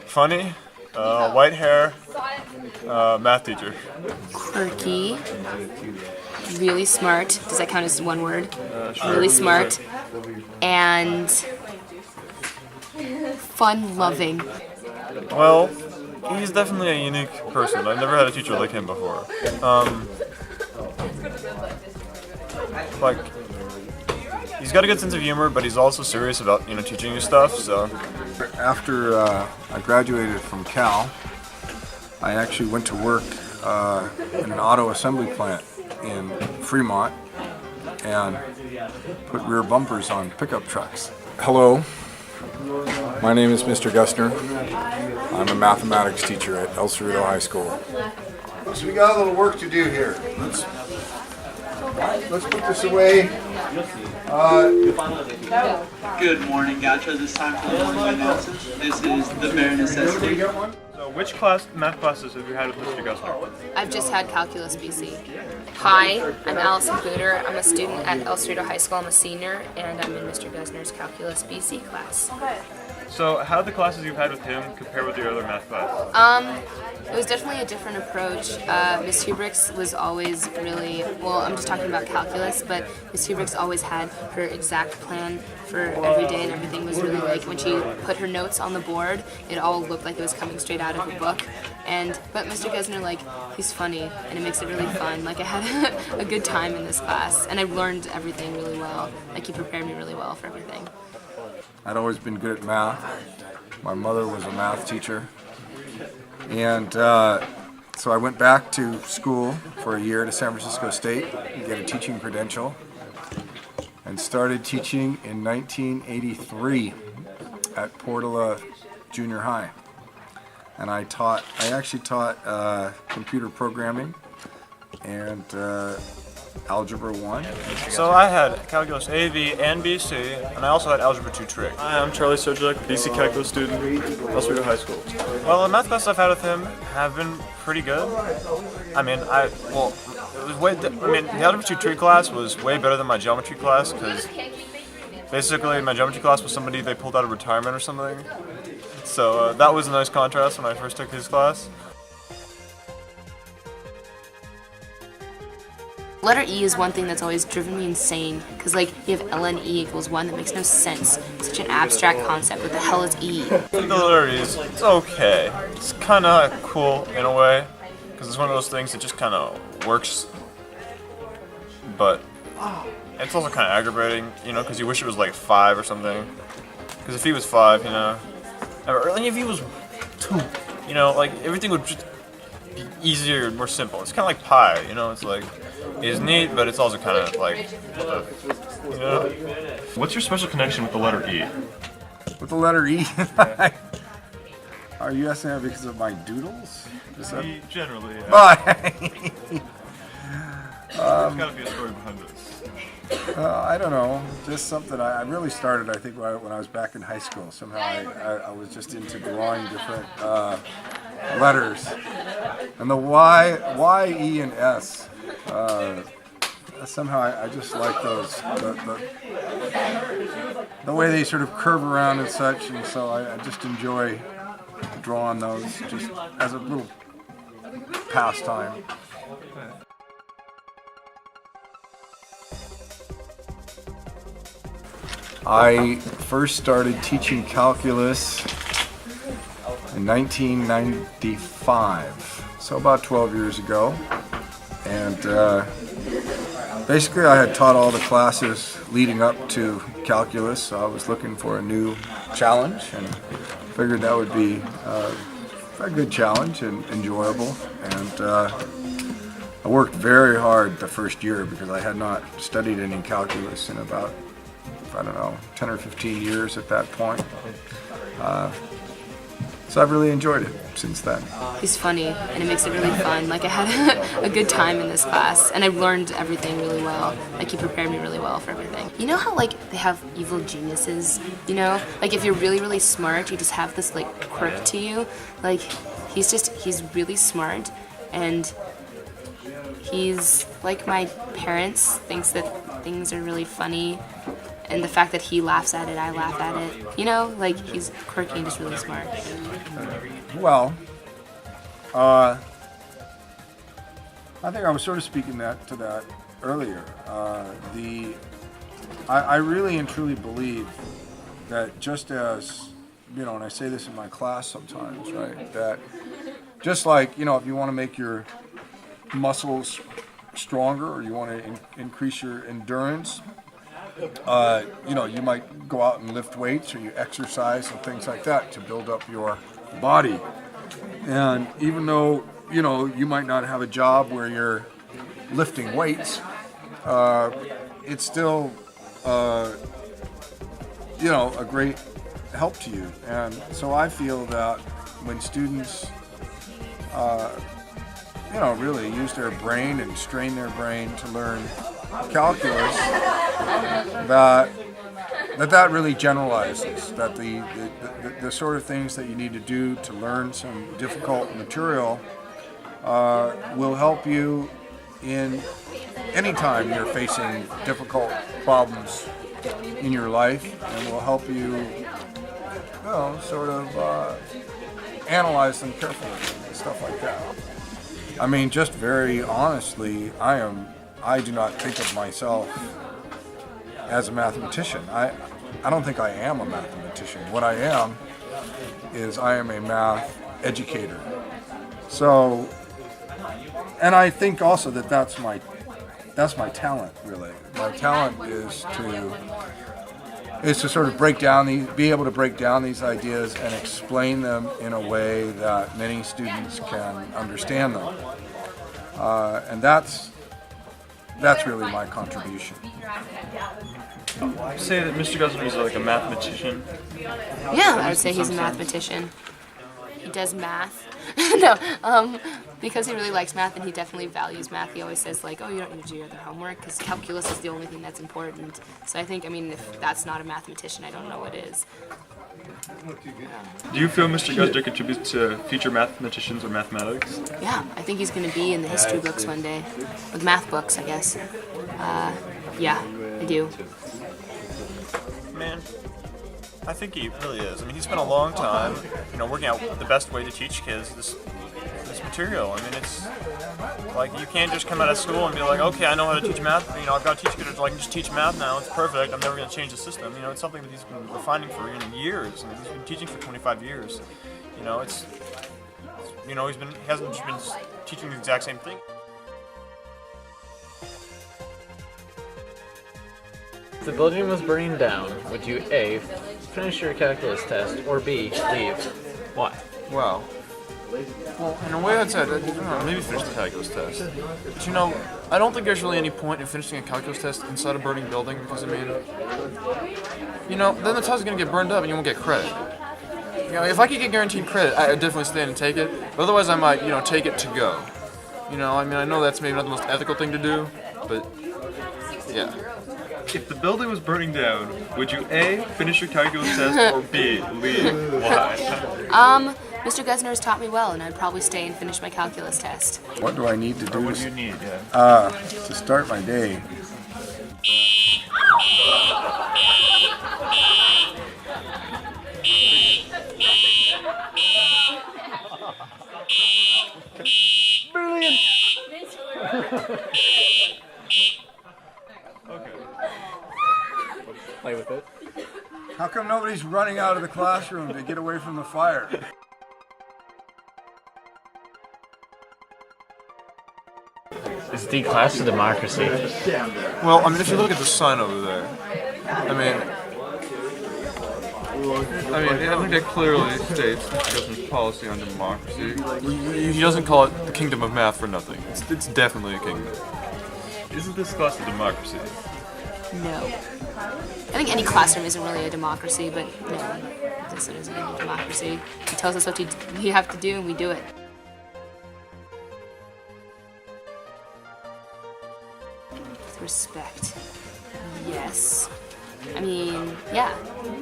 Funny, white hair, math teacher. Quirky, really smart. Does that count as one word? Sure. Really smart, and fun-loving. Well, he's definitely a unique person. I've never had a teacher like him before. Like, he's got a good sense of humor, but he's also serious about, teaching you stuff, so. After I graduated from Cal, I actually went to work in an auto assembly plant in Fremont and put rear bumpers on pickup trucks. Hello, my name is Mr. Gusner. I'm a mathematics teacher at El Cerrito High School. So we got a little work to do here. Let's put this away. Good morning, Gotcha. This time for the morning analysis. This is the bare necessity. So which math classes have you had with Mr. Gusner? I've just had Calculus BC. Hi, I'm Allison Booter. I'm a student at El Cerrito High School. I'm a senior, and I'm in Mr. Gusner's Calculus BC class. So how do the classes you've had with him compare with your other math classes? It was definitely a different approach. Miss Hubrick's was always really, well, I'm just talking about calculus, but Miss Hubrick's always had her exact plan for every day, and everything was really like, when she put her notes on the board, it all looked like it was coming straight out of a book. But Mr. Gusner, like, he's funny, and it makes it really fun. Like, I had a good time in this class, and I learned everything really well. Like, he prepared me really well for everything. I'd always been good at math. My mother was a math teacher. And so I went back to school for a year to San Francisco State to get a teaching credential and started teaching in 1983 at Portola Junior High. And I actually taught computer programming and Algebra 1. So I had Calculus A, B, and BC, and I also had Algebra 2 Trig. Hi, I'm Charlie Sojak, BC Calculus student, El Cerrito High School. Well, the math classes I've had with him have been pretty good. I mean, it was the Algebra 2 Trig class was way better than my geometry class, because basically my geometry class was somebody they pulled out of retirement or something. So that was a nice contrast when I first took his class. Letter E is one thing that's always driven me insane, because like you have ln E equals 1, that makes no sense. It's such an abstract concept. What the hell is E? The letter E it's okay. It's kind of cool in a way, because it's one of those things that just kind of works, but it's also kind of aggravating, because you wish it was like 5 or something. Because if E was 5, or if E was 2, like everything would just be easier and more simple. It's kind of like pi, it's like, it's neat, but it's also kind of like, What's your special connection with the letter E? With the letter E? Are you asking that because of my doodles? Generally, yeah. There's got to be a story behind this. I don't know. Just something I really started, I think, when I was back in high school. Somehow I was just into drawing different letters. And the Y, E, and S. Somehow I just like those, the way they sort of curve around and such, and so I just enjoy drawing those just as a little pastime. I first started teaching calculus in 1995, so about 12 years ago. And basically I had taught all the classes leading up to calculus, so I was looking for a new challenge and figured that would be a good challenge and enjoyable. And I worked very hard the first year because I had not studied any calculus in about, 10 or 15 years at that point. So I've really enjoyed it since then. He's funny, and it makes it really fun. Like, I had a good time in this class, and I learned everything really well. Like, he prepared me really well for everything. You know how, like, they have evil geniuses, Like, if you're really, really smart, you just have this, like, quirk to you. Like, he's really smart, and he's, like my parents, thinks that things are really funny, and the fact that he laughs at it, I laugh at it. You know, like he's quirky and just really smart. Well, I think I was sort of speaking to that earlier. I really and truly believe that just as, you know, and I say this in my class sometimes, right, that just like, you know, if you want to make your muscles stronger or you want to increase your endurance, you know, you might go out and lift weights or you exercise and things like that to build up your body. And even though, you know, you might not have a job where you're lifting weights, it's still, you know, a great help to you. And so I feel that when students, you know, really use their brain and strain their brain to learn calculus, that really generalizes, that the sort of things that you need to do to learn some difficult material will help you in any time you're facing difficult problems in your life, and will help you, you know, sort of analyze them carefully and stuff like that. I mean, just very honestly, I do not think of myself as a mathematician. I don't think I am a mathematician. What I am is I am a math educator. So, and I think also that that's my talent, really. My talent is to sort of be able to break down these ideas and explain them in a way that many students can understand them. And that's really my contribution. Say that Mr. Gusner is like a mathematician. Yeah, I would say he's a mathematician. He does math. No, because he really likes math and he definitely values math. He always says like, oh, you don't need to do your other homework because calculus is the only thing that's important. So I think, I mean, if that's not a mathematician, I don't know what is. Do you feel Mr. Gusner contributes to future mathematicians or mathematics? Yeah, I think he's going to be in the history books one day. With math books, I guess. Yeah, I do. Man, I think he really is. I mean, he spent a long time, you know, working out the best way to teach kids this material. I mean, it's like you can't just come out of school and be like, okay, I know how to teach math. You know, I've got to teach kids so I can just teach math now. It's perfect. I'm never going to change the system. You know, it's something that he's been refining for years. I mean, he's been teaching for 25 years. You know, you know, he hasn't just been teaching the exact same thing. If the building was burning down, would you A, finish your calculus test, or B, leave? Why? Wow. Well, in a way I'd say, I don't know, maybe finish the calculus test. But you know, I don't think there's really any point in finishing a calculus test inside a burning building because, I mean, you know, then the test is going to get burned up and you won't get credit. You know, if I could get guaranteed credit, I'd definitely stand and take it. But otherwise I might, you know, take it to go. You know, I mean, I know that's maybe not the most ethical thing to do, but yeah. If the building was burning down, would you A, finish your calculus test, or B, leave? Why? Mr. Gusner has taught me well, and I'd probably stay and finish my calculus test. What do I need to do What do you need, yeah? to start my day? Brilliant! Okay. Play with it. How come nobody's running out of the classroom to get away from the fire? Is the class a democracy? Well, I mean, if you look at the sign over there, I mean, I think that clearly states Mr. Gusner's policy on democracy. He doesn't call it the kingdom of math for nothing. It's definitely a kingdom. Isn't this class a democracy? No. I think any classroom isn't really a democracy, but no, this isn't a democracy. He tells us what we have to do, and we do it. With respect. Yes. I mean, yeah.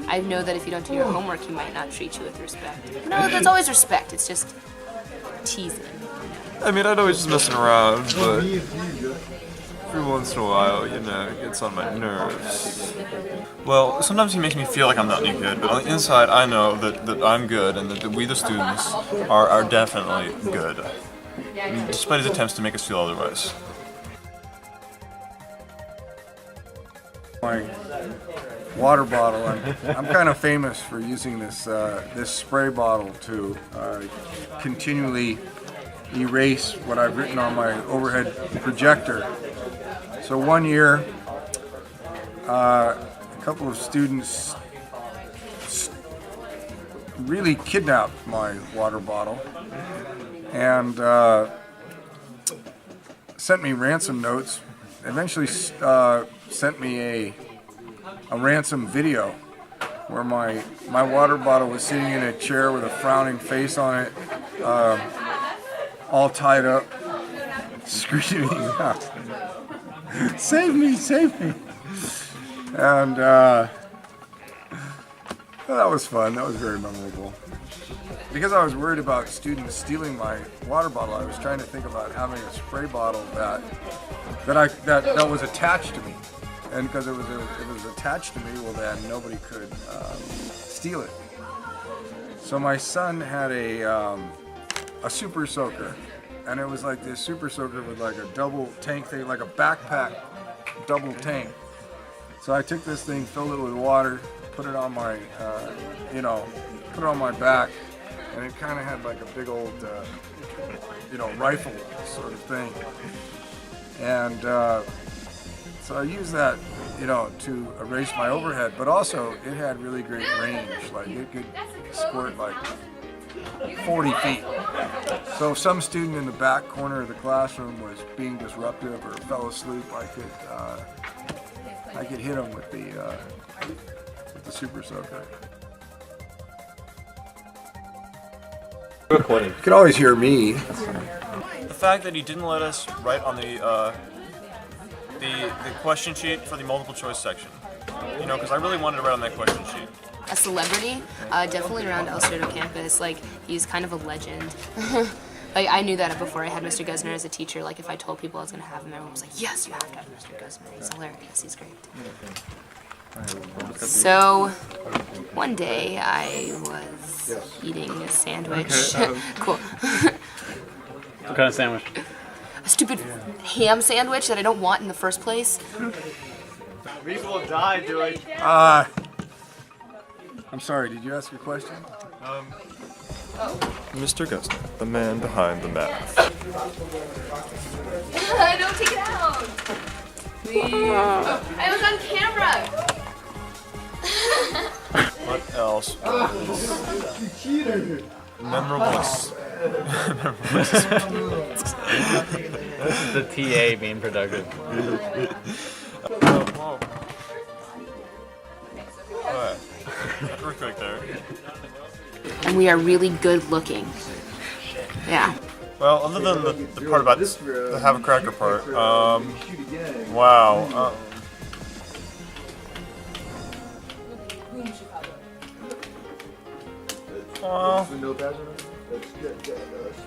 I know that if you don't do your homework, he might not treat you with respect. No, there's always respect. It's just teasing. I mean, I know he's just messing around, but every once in a while, you know, it gets on my nerves. Well, sometimes he makes me feel like I'm not any good, but on the inside I know that I'm good and that we the students are definitely good, despite his attempts to make us feel otherwise. My water bottle. I'm kind of famous for using this this spray bottle to continually erase what I've written on my overhead projector. So one year, a couple of students really kidnapped my water bottle and sent me ransom notes. Eventually sent me a ransom video where my water bottle was sitting in a chair with a frowning face on it, all tied up, screaming out, "Save me, save me!" And that was fun. That was very memorable. Because I was worried about students stealing my water bottle, I was trying to think about having a spray bottle that was attached to me, and because it was attached to me, well then nobody could steal it. So my son had a super soaker, and it was like this super soaker with like a double tank thing, like a backpack double tank. So I took this thing, filled it with water, put it on my put it on my back, and it kind of had like a big old rifle sort of thing. And so I used that, to erase my overhead, but also it had really great range. Like it could squirt like 40 feet. So if some student in the back corner of the classroom was being disruptive or fell asleep, I could hit him with the super soaker. Recording. You could always hear me. The fact that he didn't let us write on the question sheet for the multiple choice section, because I really wanted to write on that question sheet. A celebrity, definitely around El Cerrito campus. Like, he's kind of a legend. Like, I knew that before I had Mr. Gusner as a teacher. Like, if I told people I was going to have him, everyone was like, yes, you have to have Mr. Gusner. He's hilarious. He's great. So, one day I was eating a sandwich. Cool. What kind of sandwich? A stupid ham sandwich that I don't want in the first place. People die doing. I'm sorry, did you ask a question? Mr. Gusner, the man behind the math. Don't take it out! Please. I was on camera! What else? Memorable. This is the TA being productive. Earthquake there. And we are really good looking. Yeah. Well, other than the part about the have a cracker part, wow. Well,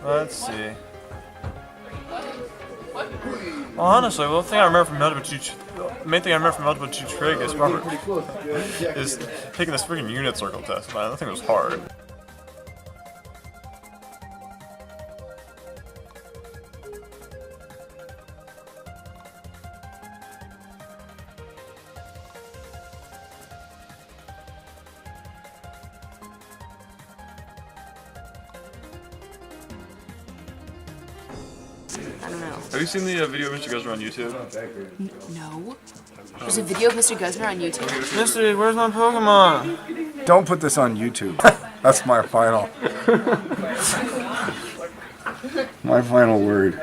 let's see. Well, honestly, the thing I remember from main thing I remember from Algebra 2 Trig is taking this freaking unit circle test. Man, that thing was hard. I don't know. Have you seen the video of Mr. Gusner on YouTube? No. There's a video of Mr. Gusner on YouTube. Mister, where's my Pokemon? Don't put this on YouTube. That's my final word.